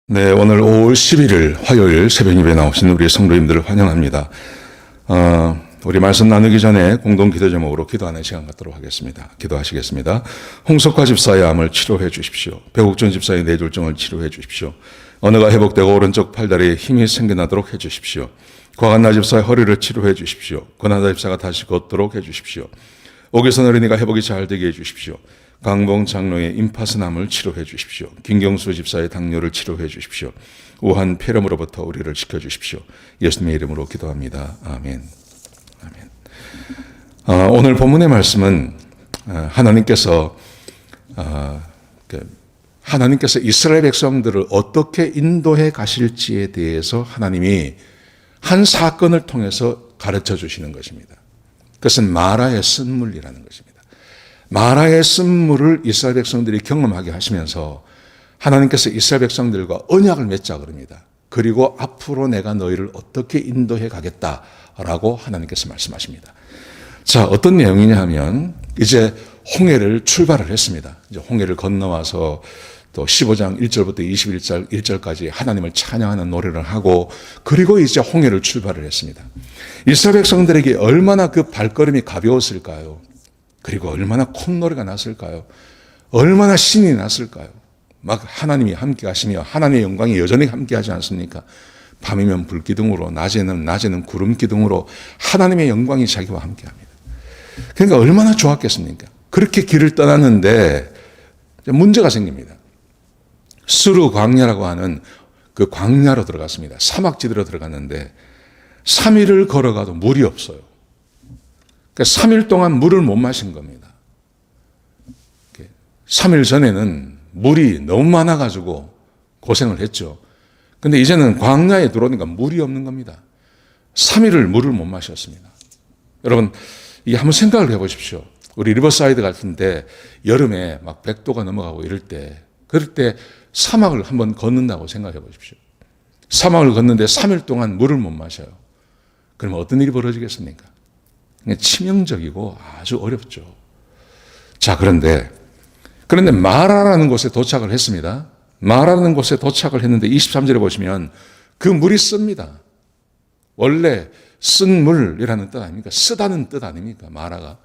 네, 오늘 5월 11일 화요일 새벽 예배 나오신 우리 성도님들을 환영합니다. 우리 말씀 나누기 전에 공동 기도 제목으로 기도하는 시간 갖도록 하겠습니다. 기도하시겠습니다. 홍석화 집사의 암을 치료해 주십시오. 배국준 집사의 뇌졸중을 치료해 주십시오. 언어가 회복되고 오른쪽 팔다리에 힘이 생겨나도록 해 주십시오. 과간나 집사의 허리를 치료해 주십시오. 권하다 집사가 다시 걷도록 해 주십시오. 오기선 어린이가 회복이 잘 되게 해 주십시오. 강봉 장로의 임파선암을 치료해 주십시오. 김경수 집사의 당뇨를 치료해 주십시오. 우한 폐렴으로부터 우리를 지켜주십시오. 예수님의 이름으로 기도합니다. 아멘. 아멘. 오늘 본문의 말씀은 하나님께서 이스라엘 백성들을 어떻게 인도해 가실지에 대해서 하나님이 한 사건을 통해서 가르쳐 주시는 것입니다. 그것은 마라의 쓴물이라는 것입니다. 마라의 쓴물을 이스라엘 백성들이 경험하게 하시면서 하나님께서 이스라엘 백성들과 언약을 맺자 그럽니다. 그리고 앞으로 내가 너희를 어떻게 인도해 가겠다라고 하나님께서 말씀하십니다. 자, 어떤 내용이냐 하면 이제 홍해를 출발을 했습니다. 이제 홍해를 건너와서 또 15장 1절부터 21절까지 하나님을 찬양하는 노래를 하고 그리고 이제 홍해를 출발을 했습니다. 이스라엘 백성들에게 얼마나 그 발걸음이 가벼웠을까요? 그리고 얼마나 콧노래가 났을까요? 얼마나 신이 났을까요? 막 하나님이 함께 하시며 하나님의 영광이 여전히 함께 하지 않습니까? 밤이면 불기둥으로 낮에는 구름 기둥으로 하나님의 영광이 자기와 함께 합니다. 그러니까 얼마나 좋았겠습니까? 그렇게 길을 떠났는데 문제가 생깁니다. 스루 광야라고 하는 그 광야로 들어갔습니다. 사막지대로 들어갔는데 3일을 걸어가도 물이 없어요. 그러니까 3일 동안 물을 못 마신 겁니다. 3일 전에는 물이 너무 많아가지고 고생을 했죠. 근데 이제는 광야에 들어오니까 물이 없는 겁니다. 3일을 물을 못 마셨습니다. 여러분, 이게 한번 생각을 해보십시오. 우리 리버사이드 같은데 여름에 막 100도가 넘어가고 그럴 때 사막을 한번 걷는다고 생각해 보십시오. 사막을 걷는데 3일 동안 물을 못 마셔요. 그러면 어떤 일이 벌어지겠습니까? 치명적이고 아주 어렵죠. 자, 그런데 마라라는 곳에 도착을 했습니다. 마라라는 곳에 도착을 했는데 23절에 보시면 그 물이 씁니다. 원래 쓴 물이라는 뜻 아닙니까? 쓰다는 뜻 아닙니까? 마라가.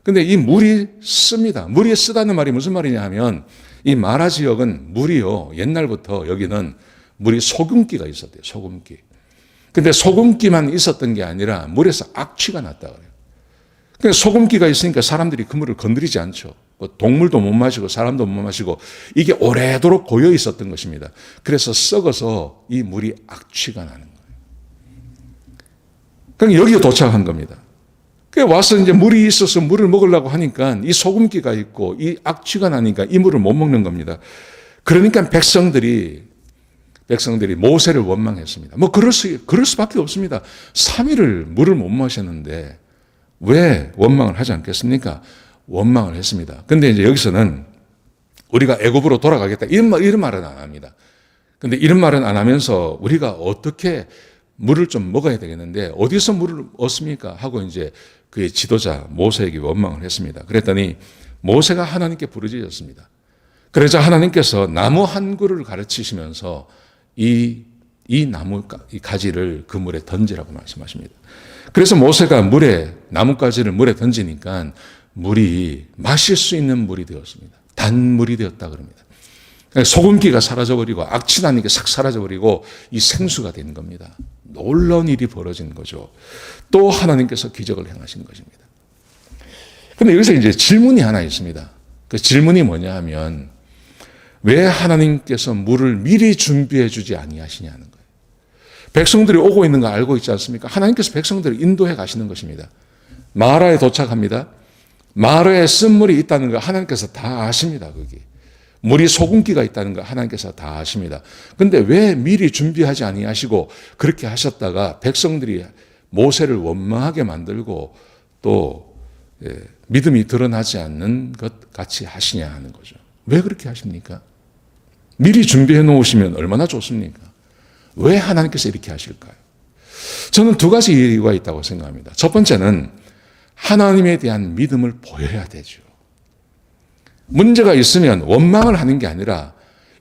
근데 이 물이 씁니다. 물이 쓰다는 말이 무슨 말이냐 하면 이 마라 지역은 물이요. 옛날부터 여기는 물이 소금기가 있었대요. 소금기. 근데 소금기만 있었던 게 아니라 물에서 악취가 났다 그래요. 그러니까 소금기가 있으니까 사람들이 그 물을 건드리지 않죠. 동물도 못 마시고 사람도 못 마시고 이게 오래도록 고여 있었던 것입니다. 그래서 썩어서 이 물이 악취가 나는 거예요. 그러니까 여기에 도착한 겁니다. 와서 이제 물이 있어서 물을 먹으려고 하니까 이 소금기가 있고 이 악취가 나니까 이 물을 못 먹는 겁니다. 그러니까 백성들이 모세를 원망했습니다. 그럴 수밖에 없습니다. 3일을 물을 못 마셨는데 왜 원망을 하지 않겠습니까? 원망을 했습니다. 근데 이제 여기서는 우리가 애굽으로 돌아가겠다 이런 말은 안 합니다. 근데 이런 말은 안 하면서 우리가 어떻게 물을 좀 먹어야 되겠는데 어디서 물을 얻습니까? 하고 이제 그의 지도자 모세에게 원망을 했습니다. 그랬더니 모세가 하나님께 부르짖었습니다. 그러자 하나님께서 나무 한 그루를 가르치시면서 이 가지를 그 물에 던지라고 말씀하십니다. 그래서 모세가 나뭇가지를 물에 던지니까 물이 마실 수 있는 물이 되었습니다. 단물이 되었다 그럽니다. 소금기가 사라져버리고 악취나는 게 싹 사라져버리고 이 생수가 된 겁니다. 놀라운 일이 벌어진 거죠. 또 하나님께서 기적을 행하신 것입니다. 그런데 여기서 이제 질문이 하나 있습니다. 그 질문이 뭐냐 하면 왜 하나님께서 물을 미리 준비해 주지 아니하시냐는 거예요. 백성들이 오고 있는 거 알고 있지 않습니까? 하나님께서 백성들을 인도해 가시는 것입니다. 마라에 도착합니다. 마라에 쓴물이 있다는 거 하나님께서 다 아십니다. 거기. 물이 소금기가 있다는 거 하나님께서 다 아십니다. 그런데 왜 미리 준비하지 아니하시고 그렇게 하셨다가 백성들이 모세를 원망하게 만들고 또 믿음이 드러나지 않는 것 같이 하시냐 하는 거죠. 왜 그렇게 하십니까? 미리 준비해 놓으시면 얼마나 좋습니까? 왜 하나님께서 이렇게 하실까요? 저는 두 가지 이유가 있다고 생각합니다. 첫 번째는 하나님에 대한 믿음을 보여야 되죠. 문제가 있으면 원망을 하는 게 아니라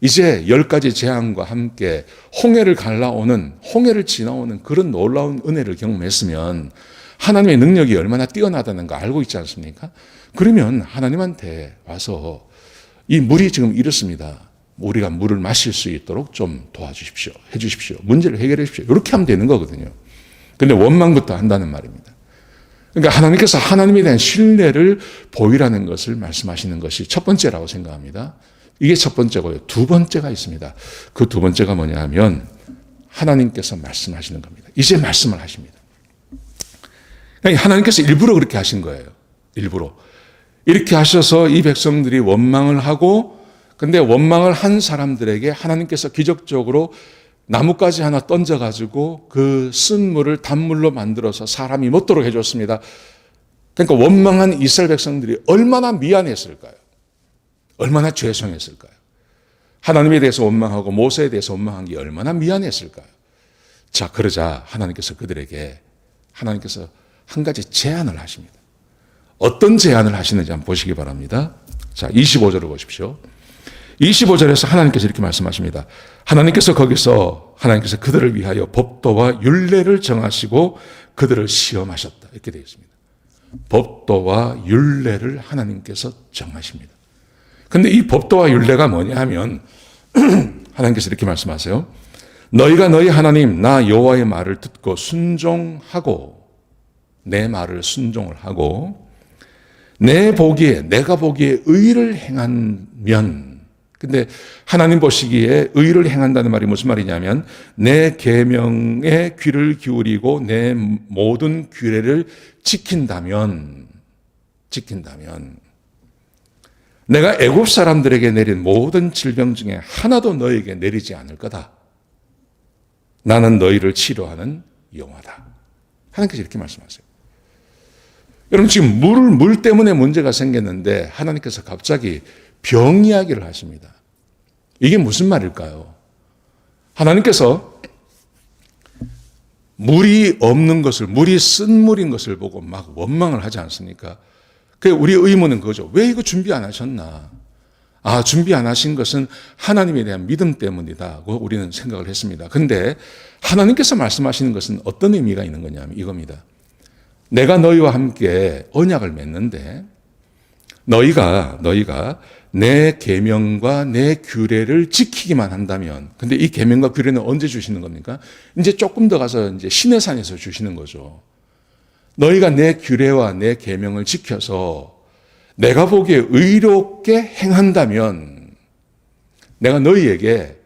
이제 10가지 재앙과 함께 홍해를 지나오는 그런 놀라운 은혜를 경험했으면 하나님의 능력이 얼마나 뛰어나다는 거 알고 있지 않습니까? 그러면 하나님한테 와서 이 물이 지금 이렇습니다. 우리가 물을 마실 수 있도록 좀 도와주십시오. 해주십시오. 문제를 해결해 주십시오. 이렇게 하면 되는 거거든요. 근데 원망부터 한다는 말입니다. 그러니까 하나님께서 하나님에 대한 신뢰를 보이라는 것을 말씀하시는 것이 첫 번째라고 생각합니다. 이게 첫 번째고요. 두 번째가 있습니다. 그 두 번째가 뭐냐 하면 하나님께서 말씀하시는 겁니다. 이제 말씀을 하십니다. 그러니까 하나님께서 일부러 그렇게 하신 거예요. 일부러. 이렇게 하셔서 이 백성들이 원망을 하고, 근데 원망을 한 사람들에게 하나님께서 기적적으로 나뭇가지 하나 던져가지고 그 쓴 물을 단물로 만들어서 사람이 먹도록 해줬습니다. 그러니까 원망한 이스라엘 백성들이 얼마나 미안했을까요? 얼마나 죄송했을까요? 하나님에 대해서 원망하고 모세에 대해서 원망한 게 얼마나 미안했을까요? 자, 그러자 하나님께서 하나님께서 한 가지 제안을 하십니다. 어떤 제안을 하시는지 한번 보시기 바랍니다. 자, 25절을 보십시오. 25절에서 하나님께서 이렇게 말씀하십니다. 하나님께서 그들을 위하여 법도와 율례를 정하시고 그들을 시험하셨다. 이렇게 되어 있습니다. 법도와 율례를 하나님께서 정하십니다. 근데 이 법도와 율례가 뭐냐 하면 하나님께서 이렇게 말씀하세요. 너희가 너희 하나님 나 여호와의 말을 듣고 순종하고, 내 말을 순종을 하고 내가 보기에 의를 행하면, 근데 하나님 보시기에 의를 행한다는 말이 무슨 말이냐면 내 계명에 귀를 기울이고 내 모든 규례를 지킨다면 내가 애굽 사람들에게 내린 모든 질병 중에 하나도 너에게 내리지 않을 거다. 나는 너희를 치료하는 여호와다. 하나님께서 이렇게 말씀하세요. 여러분, 지금 물 때문에 문제가 생겼는데 하나님께서 갑자기 병 이야기를 하십니다. 이게 무슨 말일까요? 하나님께서 물이 없는 것을, 물이 쓴 물인 것을 보고 막 원망을 하지 않습니까? 우리의 의문은 그거죠. 왜 이거 준비 안 하셨나? 준비 안 하신 것은 하나님에 대한 믿음 때문이다고 우리는 생각을 했습니다. 근데 하나님께서 말씀하시는 것은 어떤 의미가 있는 거냐면 이겁니다. 내가 너희와 함께 언약을 맺는데 너희가 내 계명과 내 규례를 지키기만 한다면, 근데 이 계명과 규례는 언제 주시는 겁니까? 이제 조금 더 가서 이제 시내산에서 주시는 거죠. 너희가 내 규례와 내 계명을 지켜서 내가 보기에 의롭게 행한다면 내가 너희에게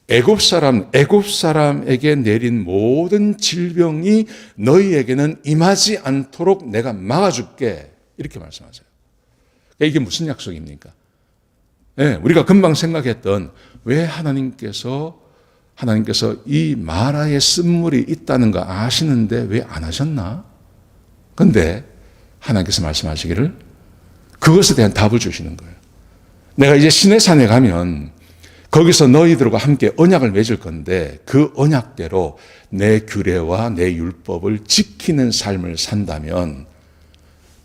애굽 사람에게 내린 모든 질병이 너희에게는 임하지 않도록 내가 막아줄게. 이렇게 말씀하세요. 이게 무슨 약속입니까? 네, 우리가 금방 생각했던 왜 하나님께서 이 마라에 쓴물이 있다는 거 아시는데 왜 안 하셨나? 근데 하나님께서 말씀하시기를 그것에 대한 답을 주시는 거예요. 내가 이제 시내산에 가면 거기서 너희들과 함께 언약을 맺을 건데 그 언약대로 내 규례와 내 율법을 지키는 삶을 산다면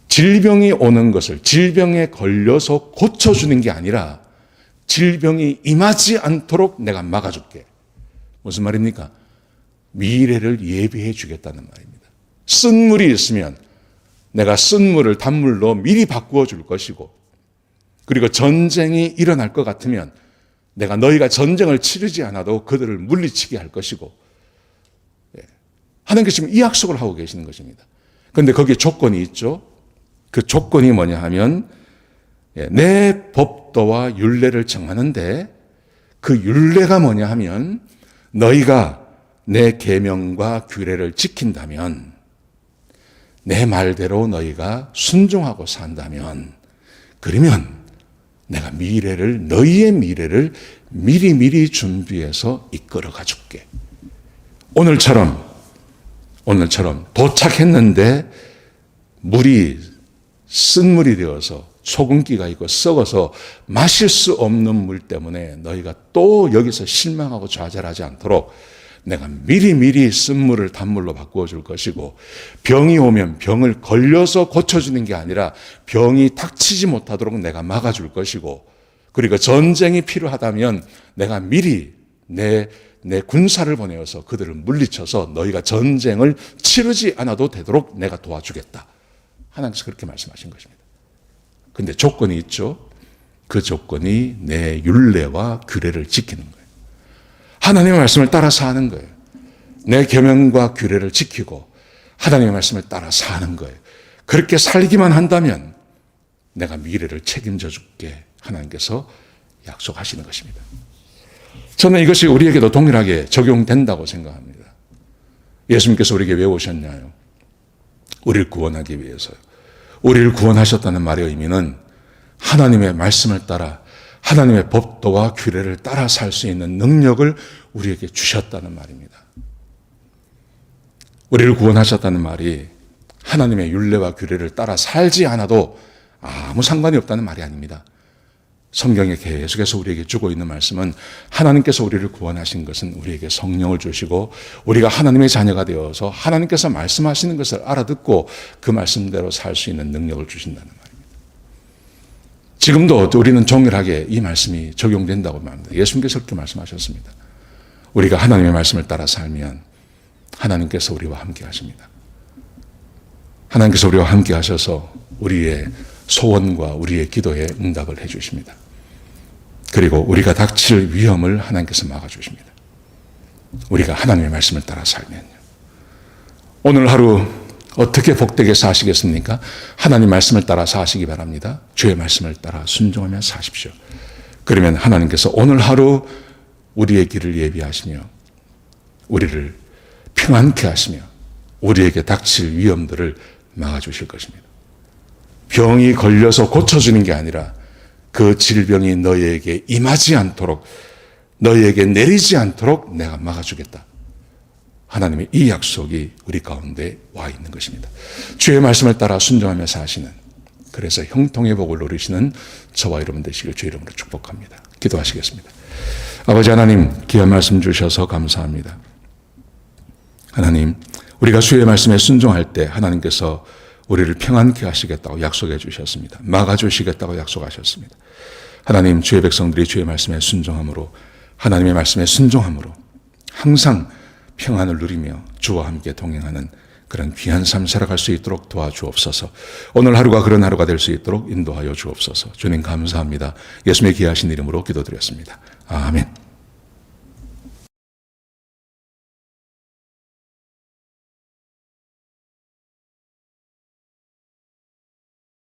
질병이 오는 것을 질병에 걸려서 고쳐주는 게 아니라 질병이 임하지 않도록 내가 막아줄게. 무슨 말입니까? 미래를 예비해 주겠다는 말입니다. 쓴 물이 있으면 내가 쓴 물을 단물로 미리 바꾸어 줄 것이고, 그리고 전쟁이 일어날 것 같으면 내가 너희가 전쟁을 치르지 않아도 그들을 물리치게 할 것이고, 하나님께서 지금 이 약속을 하고 계시는 것입니다. 그런데 거기에 조건이 있죠. 그 조건이 뭐냐 하면 내 법도와 율례를 정하는데 그 율례가 뭐냐 하면 너희가 내 계명과 규례를 지킨다면, 내 말대로 너희가 순종하고 산다면, 그러면 내가 너희의 미래를 미리미리 준비해서 이끌어가 줄게. 오늘처럼 도착했는데 물이 쓴 물이 되어서 소금기가 있고 썩어서 마실 수 없는 물 때문에 너희가 또 여기서 실망하고 좌절하지 않도록 내가 미리미리 쓴 물을 단물로 바꾸어 줄 것이고, 병이 오면 병을 걸려서 고쳐주는 게 아니라 병이 닥치지 못하도록 내가 막아줄 것이고, 그리고 전쟁이 필요하다면 내가 미리 내 군사를 보내어서 그들을 물리쳐서 너희가 전쟁을 치르지 않아도 되도록 내가 도와주겠다. 하나님께서 그렇게 말씀하신 것입니다. 근데 조건이 있죠. 그 조건이 내 율례와 규례를 지키는 거예요. 하나님의 말씀을 따라 사는 거예요. 내 계명과 규례를 지키고 하나님의 말씀을 따라 사는 거예요. 그렇게 살기만 한다면 내가 미래를 책임져 줄게 하나님께서 약속하시는 것입니다. 저는 이것이 우리에게도 동일하게 적용된다고 생각합니다. 예수님께서 우리에게 왜 오셨냐요? 우리를 구원하기 위해서요. 우리를 구원하셨다는 말의 의미는 하나님의 말씀을 따라 하나님의 법도와 규례를 따라 살 수 있는 능력을 우리에게 주셨다는 말입니다. 우리를 구원하셨다는 말이 하나님의 율례와 규례를 따라 살지 않아도 아무 상관이 없다는 말이 아닙니다. 성경에 계속해서 우리에게 주고 있는 말씀은 하나님께서 우리를 구원하신 것은 우리에게 성령을 주시고 우리가 하나님의 자녀가 되어서 하나님께서 말씀하시는 것을 알아듣고 그 말씀대로 살 수 있는 능력을 주신다는 말입니다. 지금도 우리는 동일하게 이 말씀이 적용된다고 말합니다. 예수님께서 그렇게 말씀하셨습니다. 우리가 하나님의 말씀을 따라 살면 하나님께서 우리와 함께 하십니다. 하나님께서 우리와 함께 하셔서 우리의 소원과 우리의 기도에 응답을 해 주십니다. 그리고 우리가 닥칠 위험을 하나님께서 막아주십니다. 우리가 하나님의 말씀을 따라 살면요. 오늘 하루 어떻게 복되게 사시겠습니까? 하나님 말씀을 따라 사시기 바랍니다. 주의 말씀을 따라 순종하며 사십시오. 그러면 하나님께서 오늘 하루 우리의 길을 예비하시며 우리를 평안케 하시며 우리에게 닥칠 위험들을 막아주실 것입니다. 병이 걸려서 고쳐주는 게 아니라 그 질병이 너희에게 임하지 않도록 너희에게 내리지 않도록 내가 막아주겠다. 하나님의 이 약속이 우리 가운데 와 있는 것입니다. 주의 말씀을 따라 순종하며 사시는 그래서 형통의 복을 누리시는 저와 여러분 되시길 주의 이름으로 축복합니다. 기도하시겠습니다. 아버지 하나님 귀한 말씀 주셔서 감사합니다. 하나님 우리가 주의 말씀에 순종할 때 하나님께서 우리를 평안케 하시겠다고 약속해 주셨습니다. 막아주시겠다고 약속하셨습니다. 하나님 주의 백성들이 주의 말씀에 순종함으로 하나님의 말씀에 순종함으로 항상 평안을 누리며 주와 함께 동행하는 그런 귀한 삶 살아갈 수 있도록 도와주옵소서. 오늘 하루가 그런 하루가 될 수 있도록 인도하여 주옵소서. 주님 감사합니다. 예수님의 귀하신 이름으로 기도드렸습니다. 아멘.